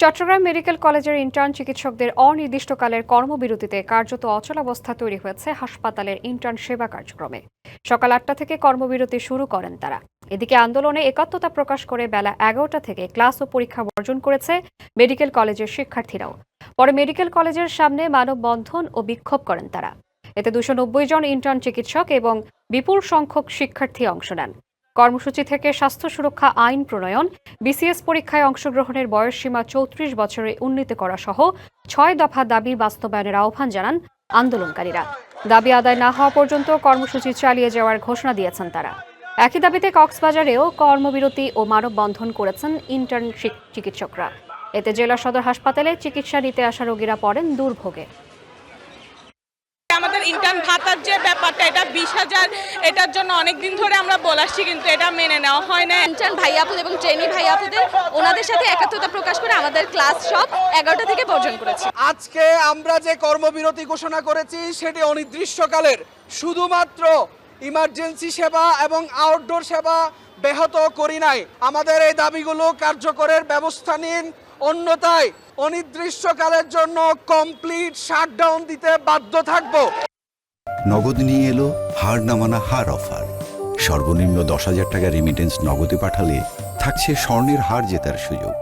Chittagong medical কলেজের intern চিকিৎসকদের অনির্দিষ্টকালের কর্মবিরতিতে কার্যত অচলাবস্থা তৈরি হয়েছে হাসপাতালের ইন্টার্ন সেবা কার্যক্রমে। সকাল ৮টা থেকে কর্মবিরতি শুরু করেন তারা। এদিকে আন্দোলনে একাত্মতা প্রকাশ করে বেলা ১১টা থেকে ক্লাস ও পরীক্ষা বর্জন করেছে মেডিকেল কলেজের শিক্ষার্থীরাও। পরে মেডিকেল কলেজের সামনে মানববন্ধন ও বিক্ষোভ করেন তারা। এতে ২৯০ জন ইন্টার্ন চিকিৎসক এবং বিপুল সংখ্যক শিক্ষার্থী অংশ নেন। কর্মসূচি থেকে স্বাস্থ্য সুরক্ষা আইন প্রণয়ন, বিসিএস পরীক্ষায় অংশগ্রহণের বয়সসীমা ৩৪ বছরে উন্নীত করা সহ ৬ দফা দাবি বাস্তবায়নের আহ্বান জানান আন্দোলনকারীরা। দাবি আদায় না হওয়া পর্যন্ত কর্মসূচি চালিয়ে যাওয়ার ঘোষণা দিয়েছেন তারা। একই দাবিতে কক্সবাজারেও কর্মবিরতি ও মানববন্ধন করেছেন ইন্টার্ন চিকিৎসকরা। এতে জেলা সদর হাসপাতালে চিকিৎসা নিতে আসা রোগীরা পড়েন দুর্ভোগে। আমাদের ইন্টার্ন ভাতার যে ব্যাপারটা, এটা ২০,০০০, এটার জন্য অনেকদিন ধরে আমরা বলে আসছি, কিন্তু এটা মেনে নেওয়া হয় না। ইন্টার্ন ভাইয়াপুদ এবং ট্রেনি ভাইয়াপুদের ওনাদের সাথে একাত্মতা প্রকাশ করে আমাদের ক্লাস সব ১১টা থেকে বর্জন করেছে। আজকে আমরা যে কর্মবিরতি ঘোষণা করেছি সেটি অনির্দিষ্টকালের। শুধুমাত্র ইমার্জেন্সি সেবা এবং আউটডোর সেবা ব্যাহত করি নাই। আমাদের এই দাবিগুলো কার্যকরের ব্যবস্থা নিন, অন্যথায় অনির্দিষ্টকালের জন্য কমপ্লিট শাটডাউন দিতে বাধ্য থাকব। নগদ নিয়ে এলো হার না মানা হার অফার। সর্বনিম্ন ১০,০০০ টাকা রেমিটেন্স নগদে পাঠালে থাকছে স্বর্ণের হার জেতার সুযোগ।